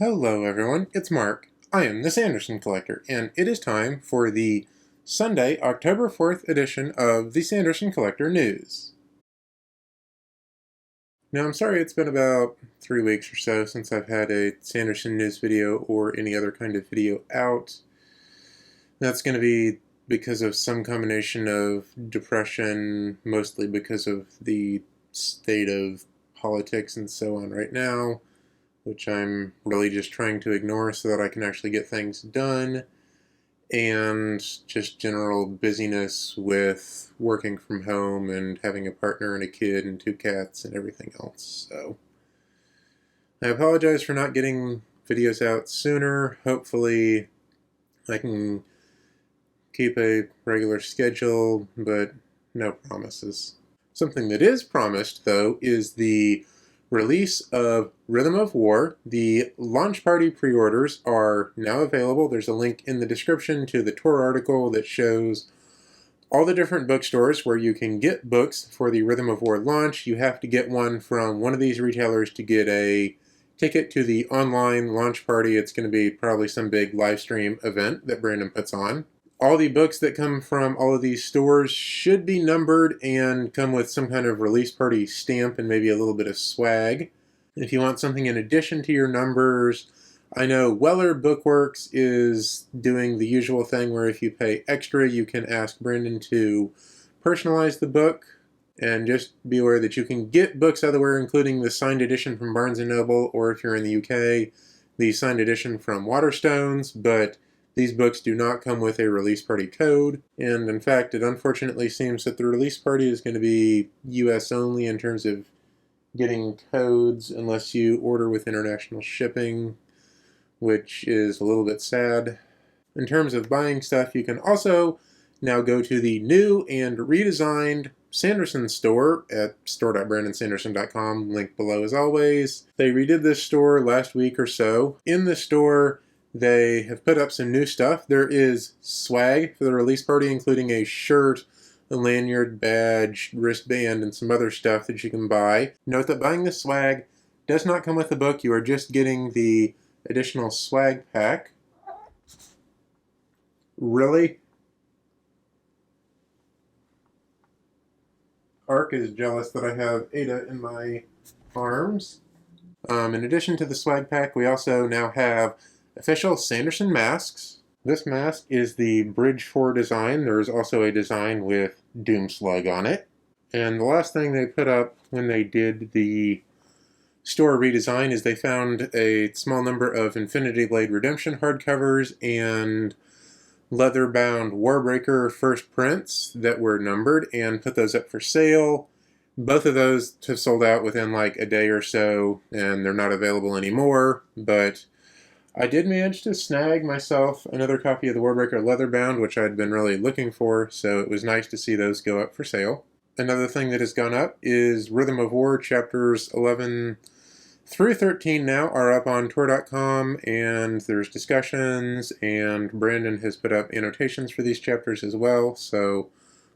Hello everyone, it's Mark. I am the Sanderson Collector, and it is time for the Sunday, October 4th edition of the Sanderson Collector News. Now I'm sorry it's been about 3 weeks or so since I've had a Sanderson news video or any other kind of video out. That's going to be because of some combination of depression, mostly because of the state of politics and so on right now, which I'm really just trying to ignore so that I can actually get things done, and just general busyness with working from home and having a partner and a kid and 2 cats and everything else. So I apologize for not getting videos out sooner. Hopefully I can keep a regular schedule, but no promises. Something that is promised, though, is the release of Rhythm of War. The launch party pre-orders are now available. There's a link in the description to the Tor article that shows all the different bookstores where you can get books for the Rhythm of War launch. You have to get one from one of these retailers to get a ticket to the online launch party. It's going to be probably some big live stream event that Brandon puts on. All the books that come from all of these stores should be numbered and come with some kind of release party stamp and maybe a little bit of swag. If you want something in addition to your numbers, I know Weller Bookworks is doing the usual thing where if you pay extra, you can ask Brandon to personalize the book. And just be aware that you can get books otherwhere, including the signed edition from Barnes & Noble, or if you're in the UK, the signed edition from Waterstones, but these books do not come with a release party code, and in fact, it unfortunately seems that the release party is going to be US only in terms of getting codes unless you order with international shipping, which is a little bit sad. In terms of buying stuff, you can also now go to the new and redesigned Sanderson Store at store.brandonsanderson.com, link below as always. They redid this store last week or so. In the store, they have put up some new stuff. There is swag for the release party, including a shirt, a lanyard, badge, wristband, and some other stuff that you can buy. Note that buying the swag does not come with the book. You are just getting the additional swag pack. Really? Ark is jealous that I have Ada in my arms. In addition to the swag pack, we also now have official Sanderson masks. This mask is the Bridge 4 design. There is also a design with Doomslug on it. And the last thing they put up when they did the store redesign is they found a small number of Infinity Blade Redemption hardcovers and leather-bound Warbreaker first prints that were numbered and put those up for sale. Both of those have sold out within like a day or so, and they're not available anymore, but I did manage to snag myself another copy of the Warbreaker Leatherbound, which I'd been really looking for, so it was nice to see those go up for sale. Another thing that has gone up is Rhythm of War chapters 11 through 13 now are up on Tor.com, and there's discussions, and Brandon has put up annotations for these chapters as well, so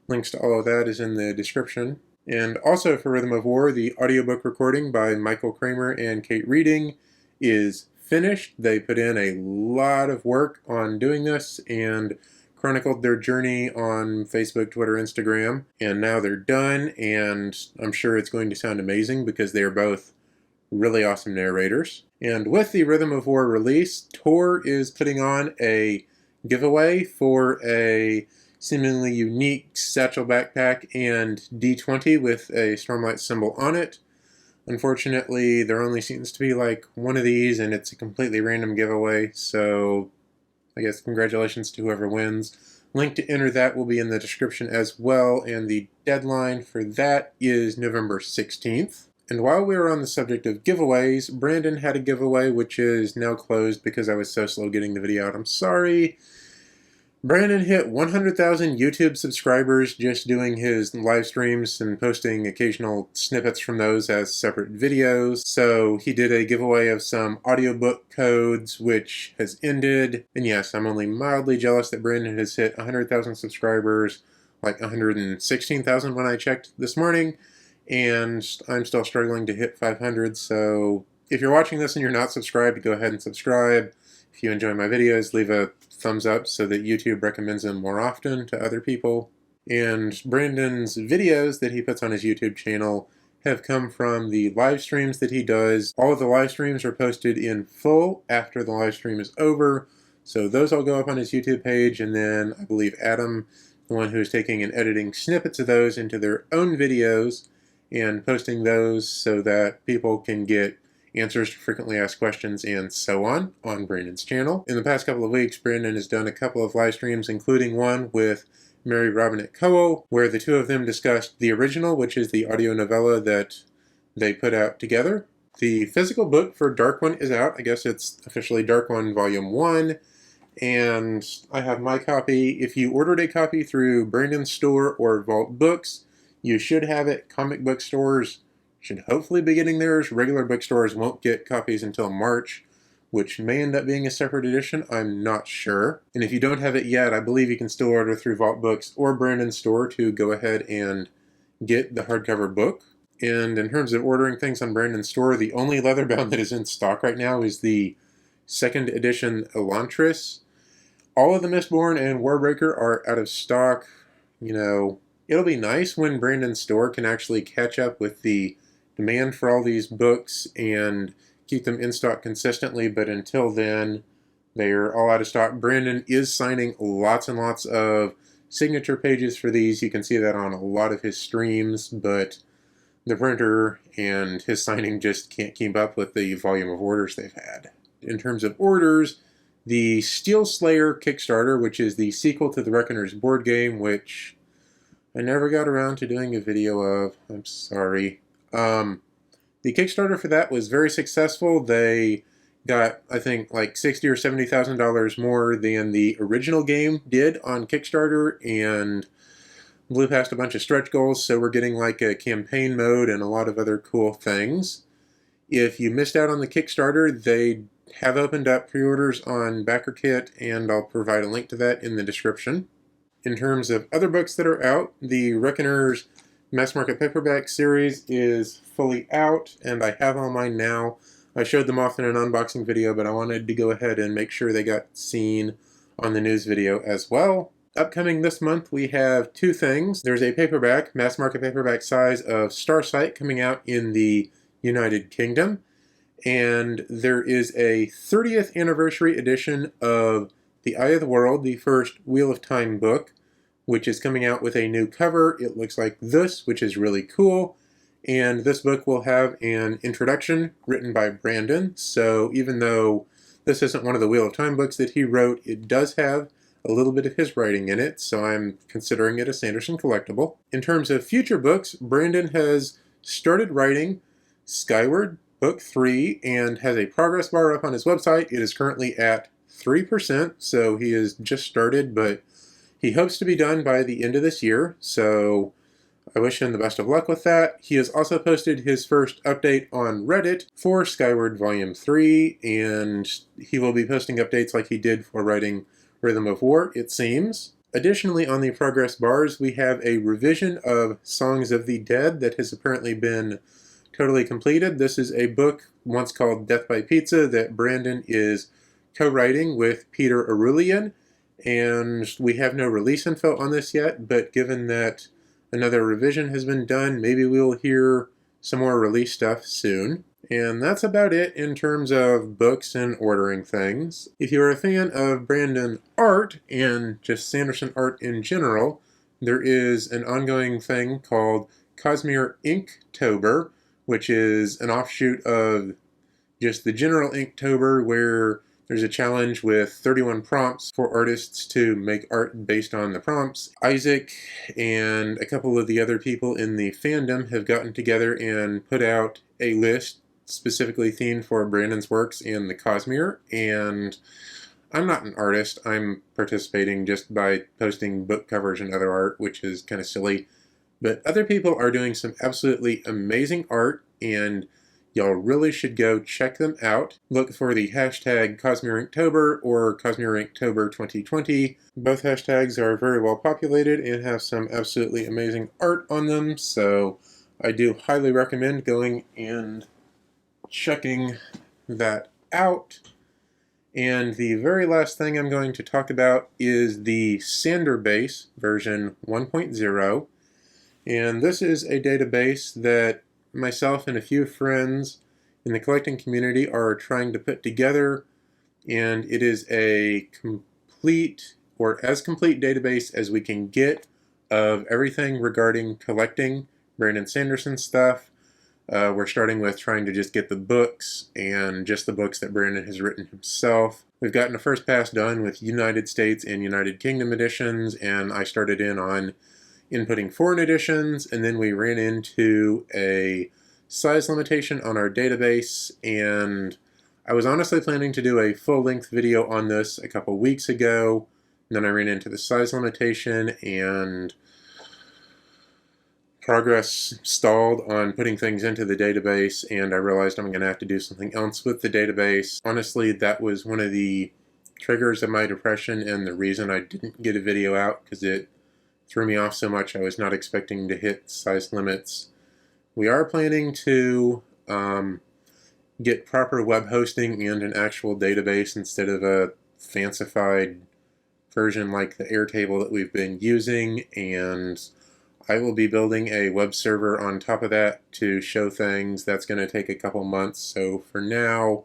links to all of that is in the description. And also for Rhythm of War, the audiobook recording by Michael Kramer and Kate Reading is finished. They put in a lot of work on doing this and chronicled their journey on Facebook, Twitter, Instagram, and now they're done, and I'm sure it's going to sound amazing because they are both really awesome narrators. And with the Rhythm of War release, Tor is putting on a giveaway for a seemingly unique satchel backpack and D20 with a Stormlight symbol on it. Unfortunately, there only seems to be like one of these, and it's a completely random giveaway, so I guess congratulations to whoever wins. Link to enter that will be in the description as well, and the deadline for that is November 16th. And while we were on the subject of giveaways, Brandon had a giveaway which is now closed because I was so slow getting the video out. I'm sorry. Brandon hit 100,000 YouTube subscribers just doing his live streams and posting occasional snippets from those as separate videos. So he did a giveaway of some audiobook codes, which has ended. And yes, I'm only mildly jealous that Brandon has hit 100,000 subscribers, like 116,000 when I checked this morning. And I'm still struggling to hit 500, so If you're watching this and you're not subscribed, go ahead and subscribe. If you enjoy my videos, leave a thumbs up so that YouTube recommends them more often to other people. And Brandon's videos that he puts on his YouTube channel have come from the live streams that he does. All of the live streams are posted in full after the live stream is over. So those all go up on his YouTube page, and then I believe Adam, the one who is taking and editing snippets of those into their own videos and posting those so that people can get answers to frequently asked questions and so on Brandon's channel. In the past couple of weeks, Brandon has done a couple of live streams, including one with Mary Robinette Kowal, where the two of them discussed the original, which is the audio novella that they put out together. The physical book for Dark One is out. I guess it's officially Dark One Volume 1, and I have my copy. If you ordered a copy through Brandon's Store or Vault Books, you should have it. Comic book stores should hopefully be getting theirs. Regular bookstores won't get copies until March, which may end up being a separate edition. I'm not sure. And if you don't have it yet, I believe you can still order through Vault Books or Brandon's Store to go ahead and get the hardcover book. And in terms of ordering things on Brandon's Store, the only leatherbound that is in stock right now is the second edition Elantris. All of the Mistborn and Warbreaker are out of stock. You know, it'll be nice when Brandon's Store can actually catch up with the demand for all these books and keep them in stock consistently, but until then, they're all out of stock. Brandon is signing lots and lots of signature pages for these. You can see that on a lot of his streams, but the printer and his signing just can't keep up with the volume of orders they've had. In terms of orders, the Steel Slayer Kickstarter, which is the sequel to the Reckoner's board game, which I never got around to doing a video of. I'm sorry. The Kickstarter for that was very successful. They got, I think, like $60,000 or $70,000 more than the original game did on Kickstarter, and blew past a bunch of stretch goals, so we're getting like a campaign mode and a lot of other cool things. If you missed out on the Kickstarter, they have opened up pre-orders on BackerKit, and I'll provide a link to that in the description. In terms of other books that are out, the Reckoner's Mass Market Paperback series is fully out, and I have all mine now. I showed them off in an unboxing video, but I wanted to go ahead and make sure they got seen on the news video as well. Upcoming this month, we have two things. There's a paperback, mass market paperback size of Starsight coming out in the United Kingdom, and there is a 30th anniversary edition of The Eye of the World, the first Wheel of Time book, which is coming out with a new cover. It looks like this, which is really cool. And this book will have an introduction written by Brandon. So even though this isn't one of the Wheel of Time books that he wrote, it does have a little bit of his writing in it. So I'm considering it a Sanderson collectible. In terms of future books, Brandon has started writing Skyward Book 3 and has a progress bar up on his website. It is currently at 3%, so he has just started, but he hopes to be done by the end of this year, so I wish him the best of luck with that. He has also posted his first update on Reddit for Skyward Volume 3, and he will be posting updates like he did for writing Rhythm of War, it seems. Additionally, on the progress bars, we have a revision of Songs of the Dead that has apparently been totally completed. This is a book once called Death by Pizza that Brandon is co-writing with Peter Arulian. And we have no release info on this yet, but given that another revision has been done, maybe we'll hear some more release stuff soon. And that's about it in terms of books and ordering things. If you're a fan of Brandon art, and just Sanderson art in general, there is an ongoing thing called Cosmere Inktober, which is an offshoot of just the general Inktober, where there's a challenge with 31 prompts for artists to make art based on the prompts. Isaac and a couple of the other people in the fandom have gotten together and put out a list specifically themed for Brandon's works in the Cosmere, and I'm not an artist. I'm participating just by posting book covers and other art, which is kind of silly. But other people are doing some absolutely amazing art, and y'all really should go check them out. Look for the hashtag Cosmere Inktober or Cosmere Inktober 2020. Both hashtags are very well populated and have some absolutely amazing art on them, so I do highly recommend going and checking that out. And the very last thing I'm going to talk about is the Sanderbase version 1.0. And this is a database that myself and a few friends in the collecting community are trying to put together. And it is a complete, or as complete database as we can get, of everything regarding collecting Brandon Sanderson stuff. We're starting with trying to just get the books, and just the books that Brandon has written himself. We've gotten a first pass done with United States and United Kingdom editions, and I started in on inputting foreign editions, and then we ran into a size limitation on our database, and I was honestly planning to do a full-length video on this a couple weeks ago, and then I ran into the size limitation, and progress stalled on putting things into the database, and I realized I'm going to have to do something else with the database. Honestly, that was one of the triggers of my depression and the reason I didn't get a video out, because it threw me off so much. I was not expecting to hit size limits. We are planning to get proper web hosting and an actual database instead of a fancified version like the Airtable that we've been using, and I will be building a web server on top of that to show things. That's going to take a couple months. So for now,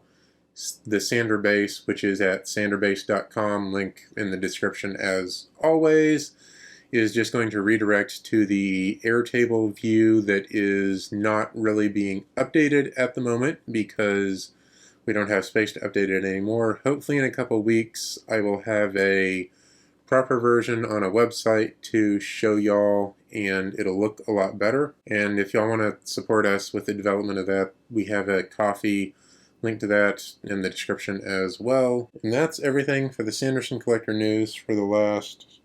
the Sanderbase, which is at sanderbase.com, link in the description as always, is just going to redirect to the Airtable view that is not really being updated at the moment because we don't have space to update it anymore. Hopefully in a couple weeks I will have a proper version on a website to show y'all, and it'll look a lot better. And if y'all want to support us with the development of that, we have a Ko-fi link to that in the description as well. And that's everything for the Sanderson Collector News for the last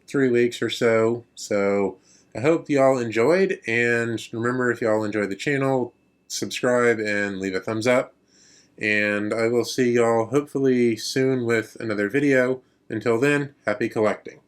3 weeks or so. So I hope y'all enjoyed, and remember, if y'all enjoyed the channel, subscribe and leave a thumbs up. And I will see y'all hopefully soon with another video. Until then, happy collecting.